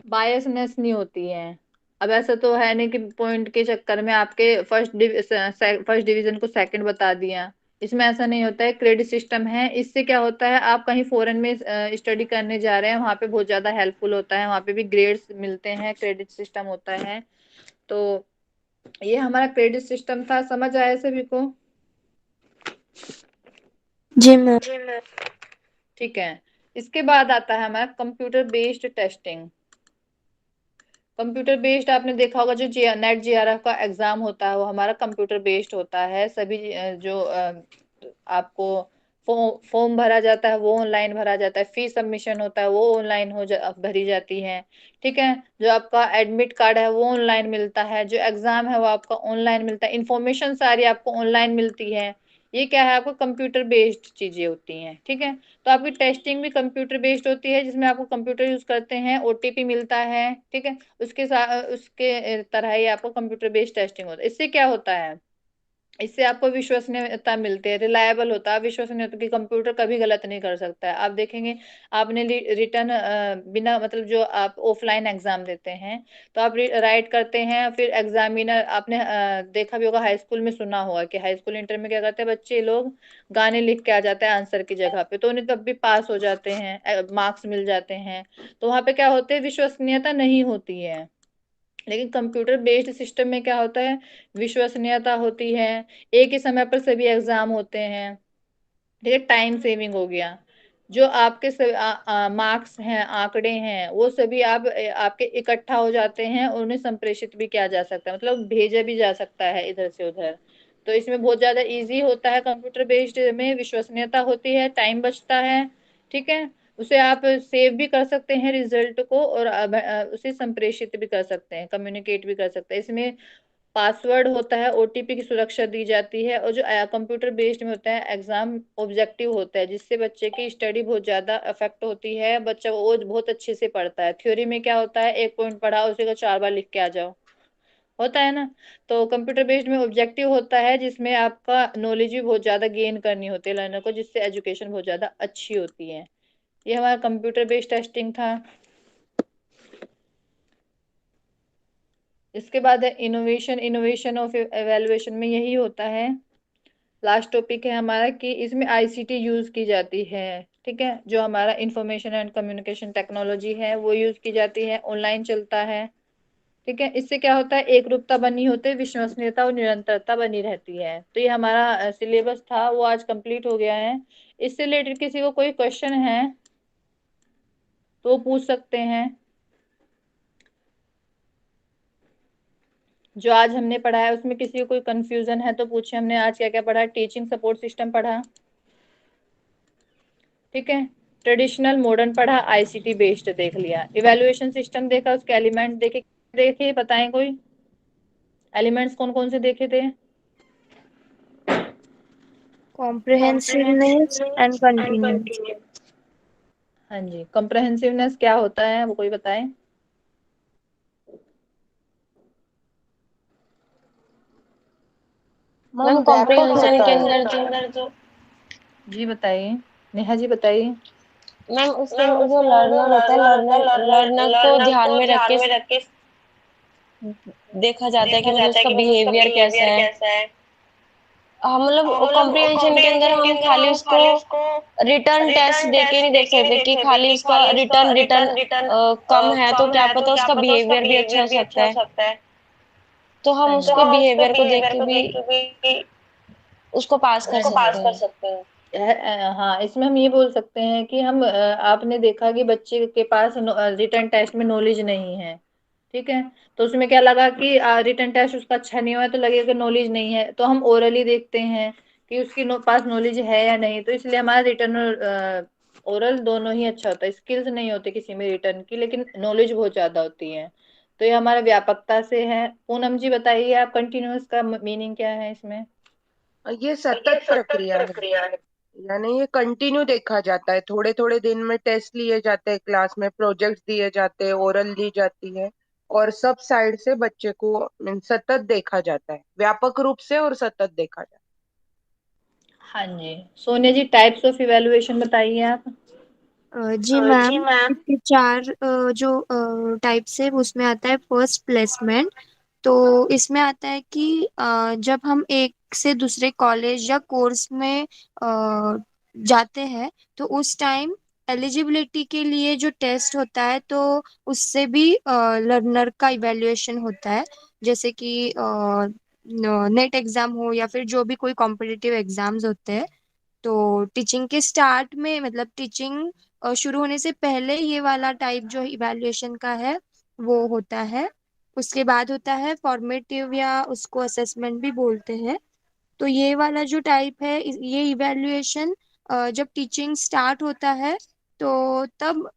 बायसनेस नहीं होती है। अब ऐसा तो है नहीं कि पॉइंट के चक्कर में आपके फर्स्ट डिवीजन को सेकंड बता दिया, इसमें ऐसा नहीं होता है। क्रेडिट सिस्टम है, इससे क्या होता है, आप कहीं फॉरेन में स्टडी करने जा रहे हैं, वहां पे बहुत ज्यादा हेल्पफुल होता है, वहां पे भी ग्रेड्स मिलते हैं, क्रेडिट सिस्टम होता है। तो ये हमारा क्रेडिट सिस्टम था, समझ आया सभी को? जी मैम। जी मैम। ठीक है, इसके बाद आता है हमारा computer based testing. Computer based आपने देखा होगा, जो नेट जीआरएफ का एग्जाम होता है वो हमारा कंप्यूटर बेस्ड होता है। सभी जो आपको फॉर्म भरा जाता है वो ऑनलाइन भरा जाता है, फीस सबमिशन होता है वो ऑनलाइन भरी जाती है। ठीक है, जो आपका एडमिट कार्ड है वो ऑनलाइन मिलता है, जो एग्जाम है वो आपका ऑनलाइन मिलता है, इंफॉर्मेशन सारी आपको ऑनलाइन मिलती है। ये क्या है, आपको कंप्यूटर बेस्ड चीजें होती हैं। ठीक है, तो आपकी टेस्टिंग भी कंप्यूटर बेस्ड होती है, जिसमें आपको कंप्यूटर यूज करते हैं, ओटीपी मिलता है। ठीक है, उसके साथ उसके तरह ही आपको कंप्यूटर बेस्ड टेस्टिंग होता है। इससे क्या होता है, इससे आपको विश्वसनीयता मिलती है, रिलायबल होता है, विश्वसनीय होता है कि कंप्यूटर कभी गलत नहीं कर सकता है। आप देखेंगे, आपने रिटर्न बिना मतलब जो आप ऑफलाइन एग्जाम देते हैं, तो आप राइट करते हैं, फिर एग्जामिनर आपने देखा भी होगा, हाई स्कूल में सुना होगा कि हाई स्कूल इंटर में क्या करते हैं बच्चे लोग, गाने लिख के आ जाते हैं आंसर की जगह पे, तो उन्हें तब भी पास हो जाते हैं, मार्क्स मिल जाते हैं। तो वहां पे क्या होते हैं, विश्वसनीयता नहीं होती है। लेकिन कंप्यूटर बेस्ड सिस्टम में क्या होता है, विश्वसनीयता होती है, एक ही समय पर सभी एग्जाम होते हैं। ठीक है, टाइम सेविंग हो गया। जो आपके मार्क्स हैं, आंकड़े हैं, वो सभी आपके इकट्ठा हो जाते हैं, और उन्हें संप्रेषित भी किया जा सकता है, मतलब भेजा भी जा सकता है इधर से उधर। तो इसमें बहुत ज्यादा इजी होता है, कंप्यूटर बेस्ड में विश्वसनीयता होती है, टाइम बचता है। ठीक है, उसे आप सेव भी कर सकते हैं रिजल्ट को, और उसे संप्रेषित भी कर सकते हैं, कम्युनिकेट भी कर सकते हैं। इसमें पासवर्ड होता है, ओटीपी की सुरक्षा दी जाती है, और जो कंप्यूटर बेस्ड में होता है एग्जाम ऑब्जेक्टिव होता है, जिससे बच्चे की स्टडी बहुत ज्यादा अफेक्ट होती है, बच्चा वो बहुत अच्छे से पढ़ता है। थ्योरी में क्या होता है, एक पॉइंट पढ़ा उसी को 4 बार लिख के आ जाओ, होता है ना। तो कंप्यूटर बेस्ड में ऑब्जेक्टिव होता है, जिसमें आपका नॉलेज भी बहुत ज्यादा गेन करनी होती है लर्नर को, जिससे एजुकेशन बहुत ज्यादा अच्छी होती है। ये हमारा कंप्यूटर बेस्ड टेस्टिंग था। इसके बाद है इनोवेशन। इनोवेशन ऑफ एवेल्युएशन में यही होता है, लास्ट टॉपिक है हमारा, कि इसमें आईसीटी यूज की जाती है। ठीक है, जो हमारा इंफॉर्मेशन एंड कम्युनिकेशन टेक्नोलॉजी है वो यूज की जाती है, ऑनलाइन चलता है। ठीक है, इससे क्या होता है, एक रूपता बनी होती है, विश्वसनीयता और निरंतरता बनी रहती है। तो ये हमारा सिलेबस था, वो आज कंप्लीट हो गया है। इससे रिलेटेड किसी को कोई क्वेश्चन है तो वो पूछ सकते हैं। जो आज हमने पढ़ा है उसमें किसी को कोई कंफ्यूजन है तो पूछे। हमने आज क्या क्या पढ़ा, टीचिंग सपोर्ट सिस्टम पढ़ा, ठीक है, ट्रेडिशनल मॉडर्न पढ़ा, आईसीटी बेस्ड देख लिया, इवैल्यूएशन सिस्टम देखा, उसके एलिमेंट देखे, देखे बताएं कोई, एलिमेंट्स कौन कौन से देखे थे? कॉम्प्रिहेंसिवनेस एंड कंटिन्यूस। हाँ जी, कॉम्प्रहेंसिवनेस क्या होता है वो कोई बताए? मैम कॉम्प्रिहेंशन के अंदर जो जी बताइए, नेहा जी बताइए। मैम उसके अंदर जो लर्नर होता है, लर्नर को ध्यान में रख के देखा जाता है कि मतलब उसका बिहेवियर कैसा है। हम मतलब कॉम्प्रिहेंशन के अंदर हम खाली उसको रिटर्न टेस्ट दे के नहीं देख सकते कि खाली उसका रिटर्न रिटर्न कम है तो क्या पता उसका बिहेवियर भी अच्छा हो सकता है। तो हम हाँ जी, उसके बिहेवियर को देख के भी उसको पास कर सकते हैं। हाँ, इसमें हम ये बोल सकते हैं कि हम आपने देखा कि बच्चे के पास रिटर्न टेस्ट में नॉलेज नहीं है। ठीक है, तो उसमें क्या लगा कि रिटर्न टेस्ट उसका अच्छा नहीं हुआ है, तो लगेगा कि नॉलेज नहीं है, तो हम ओरली देखते हैं कि उसकी पास नॉलेज है या नहीं। तो इसलिए हमारा रिटर्न और ओरल दोनों ही अच्छा होता है। स्किल्स नहीं होती किसी में रिटर्न की, लेकिन नॉलेज बहुत ज्यादा होती है। तो ये हमारा व्यापकता से है। पूनम जी बताइए आप, कंटिन्यूअस का मीनिंग क्या है इसमें? ये ये सतत सतत प्रक्रिया है, प्रक्रिया है। यानी ये कंटिन्यू देखा जाता है। थोड़े थोड़े दिन में टेस्ट लिए जाते हैं, क्लास में प्रोजेक्ट्स दिए जाते हैं, ओरल दी जाती है, और सब साइड से बच्चे को सतत देखा जाता है, व्यापक रूप से और सतत देखा जाता हाँ जी। सोनिया जी, टाइप्स ऑफ इवेलुएशन बताइए आप। जी जी मैम, मैम। इसके चार जो टाइप्स है उसमें आता है फर्स्ट प्लेसमेंट। तो इसमें आता है कि जब हम एक से दूसरे कॉलेज या कोर्स में जाते हैं तो उस टाइम एलिजिबिलिटी के लिए जो टेस्ट होता है तो उससे भी लर्नर का इवैल्यूएशन होता है। जैसे कि नेट एग्जाम हो या फिर जो भी कोई कॉम्पिटिटिव एग्जाम्स होते हैं, तो टीचिंग के स्टार्ट में मतलब टीचिंग शुरू होने से पहले ये वाला टाइप जो इवैल्यूएशन का है वो होता है। उसके बाद होता है फॉर्मेटिव या उसको असेसमेंट भी बोलते हैं। तो ये वाला जो टाइप है ये इवैल्यूएशन जब टीचिंग स्टार्ट होता है तो तब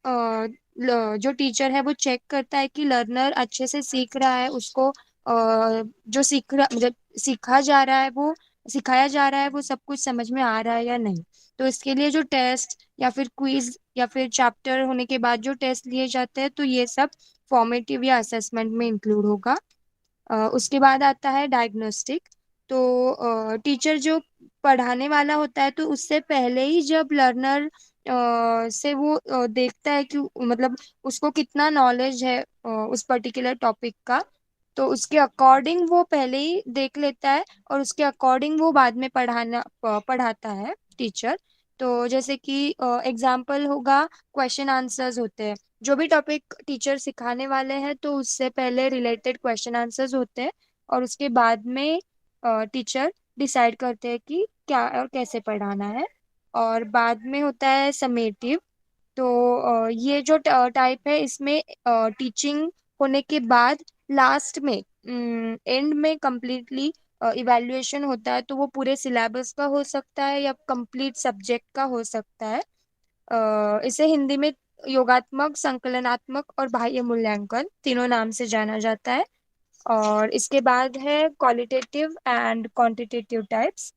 जो टीचर है वो चेक करता है कि लर्नर अच्छे से सीख रहा है, उसको जो सीख रहा मतलब सीखा जा रहा है वो सिखाया जा रहा है वो सब कुछ समझ में आ रहा है या नहीं। तो इसके लिए जो टेस्ट या फिर क्विज या फिर चैप्टर होने के बाद जो टेस्ट लिए जाते हैं तो ये सब फॉर्मेटिव या असेसमेंट में इंक्लूड होगा। उसके बाद आता है डायग्नोस्टिक। तो टीचर जो पढ़ाने वाला होता है तो उससे पहले ही जब लर्नर से वो देखता है कि मतलब उसको कितना नॉलेज है उस पर्टिकुलर टॉपिक का, तो उसके अकॉर्डिंग वो पहले ही देख लेता है और उसके अकॉर्डिंग वो बाद में पढ़ाता है टीचर। तो जैसे कि एग्जाम्पल होगा, क्वेश्चन आंसर्स होते हैं। जो भी टॉपिक टीचर सिखाने वाले हैं तो उससे पहले रिलेटेड क्वेश्चन आंसर्स होते हैं और उसके बाद में टीचर डिसाइड करते हैं कि क्या और कैसे पढ़ाना है। और बाद में होता है समेटिव। तो ये जो टाइप है इसमें टीचिंग होने के बाद लास्ट में एंड में कंप्लीटली इवैल्यूएशन होता है। तो वो पूरे सिलेबस का हो सकता है या कंप्लीट सब्जेक्ट का हो सकता है। इसे हिंदी में योगात्मक, संकलनात्मक और बाह्य मूल्यांकन तीनों नाम से जाना जाता है। और इसके बाद है qualitative and quantitative types.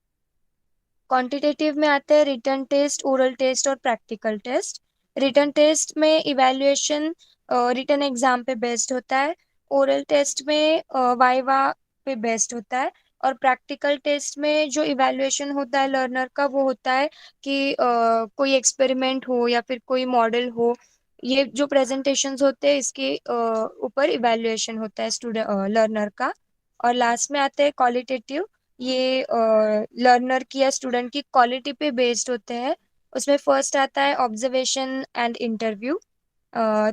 Quantitative में आते हैं रिटन टेस्ट, ओरल टेस्ट और प्रैक्टिकल टेस्ट। रिटन टेस्ट में इवैल्यूएशन रिटन एग्जाम पे बेस्ड होता है। ओरल टेस्ट में वाइवा पे बेस्ड होता है। और प्रैक्टिकल टेस्ट में जो इवैल्यूएशन होता है लर्नर का वो होता है कि कोई एक्सपेरिमेंट हो या फिर कोई मॉडल हो। ये जो प्रेजेंटेशंस होते हैं इसके ऊपर इवैल्यूएशन होता है स्टूडेंट लर्नर का। और लास्ट में आते हैं क्वालिटेटिव। ये लर्नर की या स्टूडेंट की क्वालिटी पे बेस्ड होते हैं। उसमें फर्स्ट आता है ऑब्जर्वेशन एंड इंटरव्यू।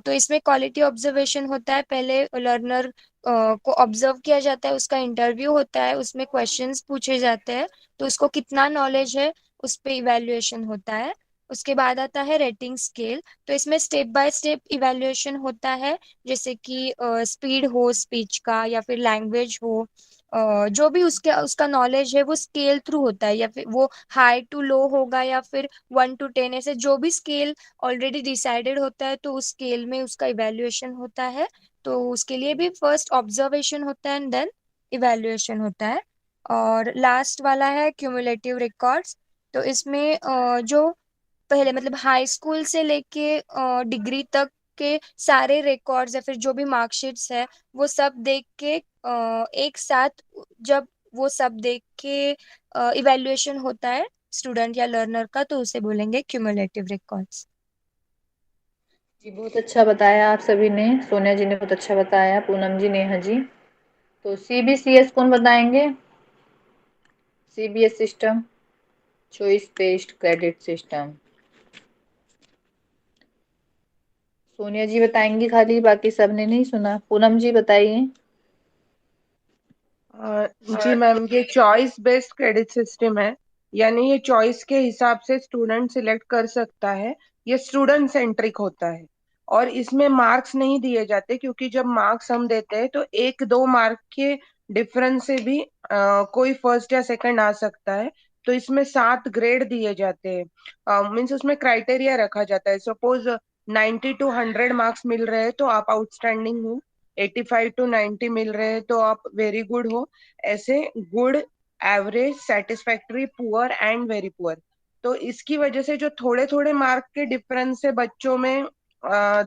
तो इसमें क्वालिटी ऑब्जर्वेशन होता है, पहले लर्नर को ऑब्जर्व किया जाता है, उसका इंटरव्यू होता है, उसमें क्वेश्चंस पूछे जाते हैं तो उसको कितना नॉलेज है उस पे इवैल्यूएशन होता है। उसके बाद आता है रेटिंग स्केल। तो इसमें स्टेप बाय स्टेप इवैल्यूएशन होता है, जैसे कि स्पीड हो स्पीच का या फिर लैंग्वेज हो। जो भी उसके उसका नॉलेज है वो स्केल थ्रू होता है, या फिर वो हाई टू लो होगा या फिर 1 to 10, ऐसे जो भी स्केल ऑलरेडी डिसाइडेड होता है तो उस स्केल में उसका इवैल्यूएशन होता है। तो उसके लिए भी फर्स्ट ऑब्जर्वेशन होता है एंड देन इवैल्यूएशन होता है। और लास्ट वाला है क्यूमुलेटिव रिकॉर्ड्स। तो इसमें जो पहले मतलब हाई स्कूल से लेके डिग्री तक के सारे रिकॉर्ड्स या फिर जो भी मार्कशीट्स है वो सब देख के एक साथ जब वो सब देख के इवैल्यूएशन होता है स्टूडेंट या लर्नर का, तो उसे बोलेंगे क्यूमुलेटिव रिकॉर्ड्स। जी बहुत अच्छा बताया आप सभी ने, सोनिया जी ने बहुत अच्छा बताया, पूनम जी, नेहा जी। तो सीबीसीएस कौन बताएंगे? CBS system, choice based credit system. Sonia ji बताएंगी खाली, बाकी सबने नहीं सुना। पूनम जी बताइए। जी मैम, ये चॉइस बेस्ड क्रेडिट सिस्टम है, यानी ये चॉइस के हिसाब से स्टूडेंट सिलेक्ट कर सकता है। ये स्टूडेंट सेंट्रिक होता है और इसमें मार्क्स नहीं दिए जाते, क्योंकि जब मार्क्स हम देते हैं तो 1-2 मार्क के डिफरेंस से भी कोई फर्स्ट या सेकंड आ सकता है। तो इसमें 7 ग्रेड दिए जाते हैं, मीन्स उसमें क्राइटेरिया रखा जाता है। सपोज 90 to 100 मार्क्स मिल रहे हैं तो आप आउटस्टैंडिंग हो, 85 to 90 मिल रहे हैं तो आप वेरी गुड हो। ऐसे good, average, satisfactory, poor and very poor. तो इसकी वजह से जो थोड़े थोड़े मार्क के डिफरेंस से बच्चों में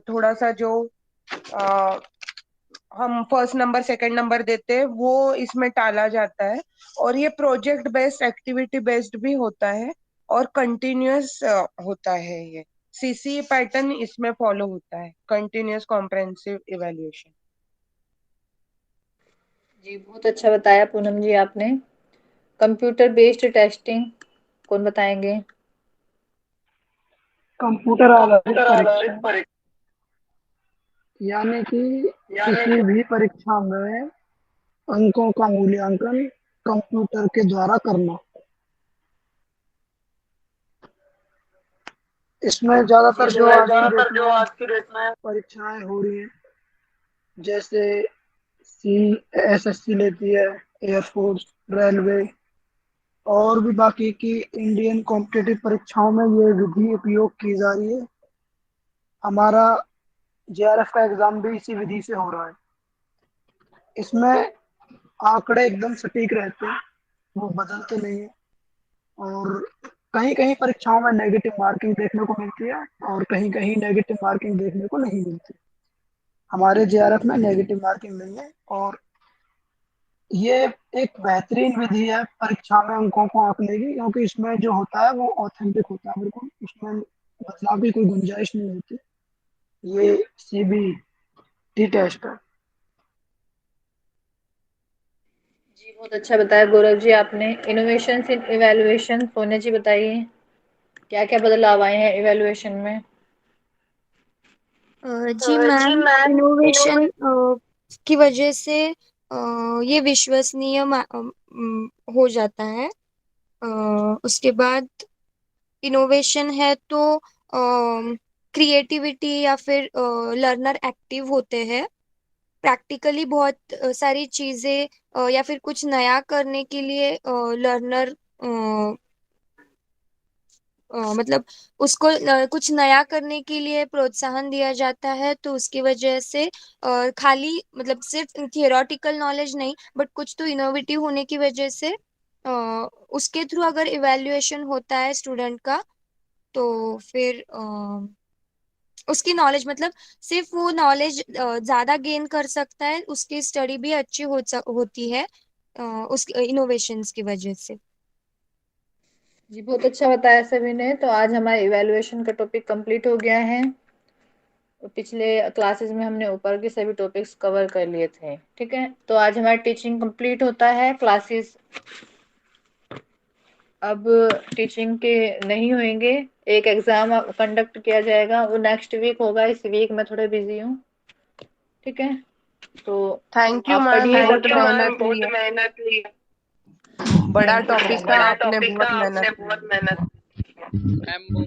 थोड़ा सा जो अ, हम फर्स्ट नंबर सेकंड नंबर देते हैं वो इसमें टाला जाता है। और ये प्रोजेक्ट बेस्ड, एक्टिविटी बेस्ड भी होता है और कंटिन्यूअस होता है। ये सीसी पैटर्न इसमें फॉलो होता है, कंटिन्यूअस कॉम्प्रहेंसिव इवैल्यूएशन। जी बहुत अच्छा बताया पूनम जी आपने। कंप्यूटर बेस्ड टेस्टिंग कौन बताएंगे? कंप्यूटर आधारित कंप्यूटर परीक्षा आधारित परीक्षा यानी कि यानी किसी भी परीक्षा में अंकों का मूल्यांकन कंप्यूटर के द्वारा करना। इसमें ज्यादातर जो इसमें आज की डेट ज्यादातर जो में आज की डेट में परीक्षाएं हो रही हैं, जैसे सी एसएससी लेती है, एयरफोर्स, रेलवे और भी बाकी की इंडियन कॉम्पिटिटिव परीक्षाओं में ये विधि उपयोग की जा रही है। हमारा जेआरएफ का एग्जाम भी इसी विधि से हो रहा है। इसमें आंकड़े एकदम सटीक रहते हैं, वो बदलते नहीं है। और कहीं कहीं परीक्षाओं में नेगेटिव मार्किंग देखने को मिलती है और कहीं कहीं नेगेटिव मार्किंग देखने को नहीं मिलती। हमारे जेआरएफ में नेगेटिव मार्किंग नहीं है और ये एक बेहतरीन विधि है परीक्षा में अंकों को आंकने की, क्योंकि इसमें जो होता है वो ऑथेंटिक होता है, बिल्कुल उसमें बदलाव की कोई गुंजाइश नहीं होती। ये सीबीटी टेस्ट है। जी बहुत अच्छा बताया गौरव जी आपने। इनोवेशन इन इवैल्यूएशन सोनिया जी बताइए, क्या क्या बदलाव आए हैं इवैल्यूएशन में? जी जी मैम, मैम, इनोवेशन इनोवेशन की वजह से ये विश्वसनीय हो जाता है। उसके बाद इनोवेशन है तो क्रिएटिविटी या फिर लर्नर एक्टिव होते हैं। प्रैक्टिकली बहुत सारी चीजें या फिर कुछ नया करने के लिए लर्नर मतलब उसको कुछ नया करने के लिए प्रोत्साहन दिया जाता है, तो उसकी वजह से खाली मतलब सिर्फ थियोरेटिकल नॉलेज नहीं बट कुछ तो इनोवेटिव होने की वजह से अ, उसके थ्रू अगर इवैल्यूएशन होता है स्टूडेंट का, तो फिर उसकी नॉलेज मतलब सिर्फ वो नॉलेज ज्यादा गेन कर सकता है, उसकी स्टडी भी अच्छी होती है उस इनोवेशंस की वजह से। जी बहुत अच्छा बताया सभी ने। तो आज हमारा इवैल्यूएशन का टॉपिक कंप्लीट हो गया है। पिछले क्लासेस में हमने ऊपर के सभी टॉपिक्स कवर कर लिए थे, ठीक है। तो आज हमारा टीचिंग कंप्लीट होता है। क्लासेस अब टीचिंग के नहीं होंगे, एक एग्जाम कंडक्ट किया जाएगा, वो नेक्स्ट वीक होगा। इस वीक मैं थोड़ा बिजी हूँ, ठीक है। तो थैंक यू आप मैम, पढ़िए जब बहुत थैंक यू मैम, मेहनत बहुत लिया। मेहनत ली। बड़ा थैंक यू टॉपिक था, बड़ा आपने टॉपिक था, बहुत आपने मेहनत बहुत की। मेहनत। मैम वो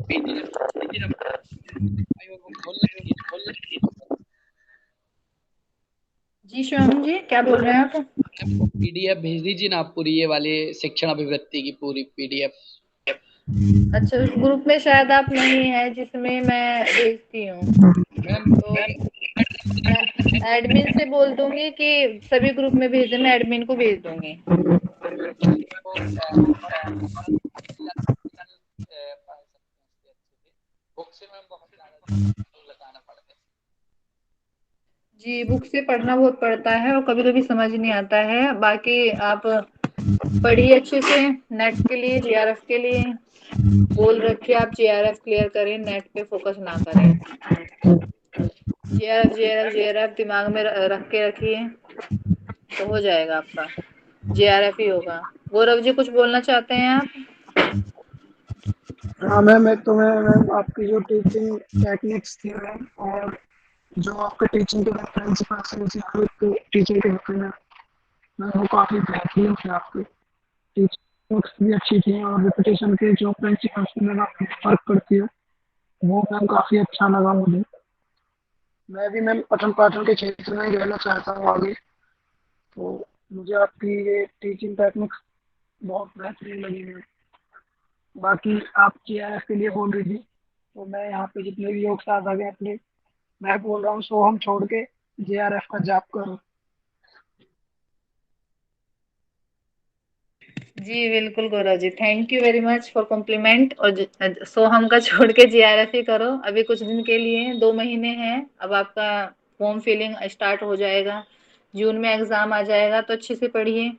पीडीएफ पीडीएफ भाई वो खोल लीजिए। जी शिवांगी जी क्या बोल रहे हैं आप? मैम वो पीडीएफ भेज दीजिए ना आप, पूरी ये वाली शिक्षण अभिवृत्ति की पूरी पीडीएफ। अच्छा उस ग्रुप में शायद आप नहीं है जिसमें मैं भेजती हूँ, मैम तो मैं एडमिन से बोल दूंगी कि सभी ग्रुप में भेजे, मैं एडमिन को भेज दूंगी। वो बुक से मैम बहुत ज्यादा लगाना पड़ता है। जी बुक से पढ़ना बहुत पड़ता है और कभी कभी समझ नहीं आता है। बाकी आप पढ़िए अच्छे से, नेट के लिए, जेआरएफ के लिए बोल रखिए। आप जेआरएफ क्लियर करें, नेट पे फोकस ना करें। जेआरएफ जेआरएफ जेआरएफ दिमाग में रख के रखिए, तो हो जाएगा आपका। जेआरएफ ही होगा। गौरव जी कुछ बोलना चाहते हैं आप? हाँ मैम, एक तो मैम आपकी जो टीचिंग टेक्निक्स थी मैम, और जो आपके टीचिंग के प्रिंसिपल टीचर के होते हैं मैम, वो काफ़ी बेहतरीन थे। आपके टीचिंग भी अच्छी थी और रिपीटेशन के जो प्रिंसिपल थे मैम, आप फर्क करती है, वो मैम काफ़ी अच्छा लगा मुझे। मैं भी मैम पठन पाठन के क्षेत्र में ही रहना चाहता हूँ आगे, तो मुझे आपकी ये टीचिंग टेक्निक्स बहुत बेहतरीन लगी है। बाकी आप जेआरएफ के लिए बोल रही थी, तो मैं यहाँ पे जितने भी योग साधक हैं अपने, मैं बोल रहा हूँ सो हम छोड़ के JRF का जॉब करो। जी बिल्कुल Gaurav ji, thank you very much for compliment. और सोहम का छोड़ के जीआरएफ ही करो, अभी कुछ दिन के लिए, 2 महीने हैं। अब आपका फॉर्म फिलिंग स्टार्ट हो जाएगा, जून में एग्जाम आ जाएगा, तो अच्छे से पढ़िए।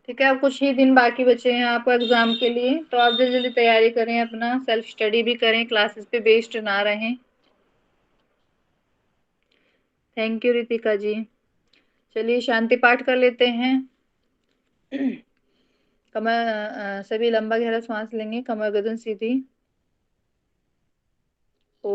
ठीक है, अब कुछ ही दिन बाकी बचे हैं आपको एग्जाम के लिए, तो आप जल्दी जल्दी तैयारी करें, अपना सेल्फ स्टडी भी करें, क्लासेस पे बेस्ड ना रहें। थैंक यू रितिका जी। चलिए शांति पाठ कर लेते हैं। कमर सभी लंबा गहरा सांस लेंगे, कमर गर्दन सीधी। ओ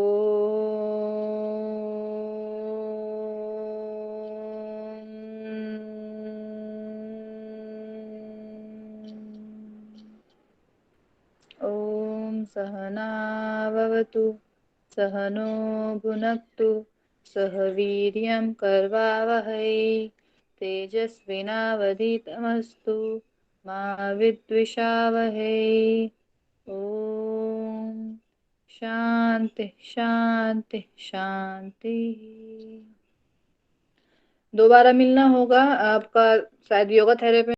ओम सहनावतु सहनो भुनक्तु सह वीर्यं करवावहै तेजस्विनावधीतमस्तु मा विद्विषावहै। ओम शांति शांति शांति। दोबारा मिलना होगा आपका शायद योगा थेरेपी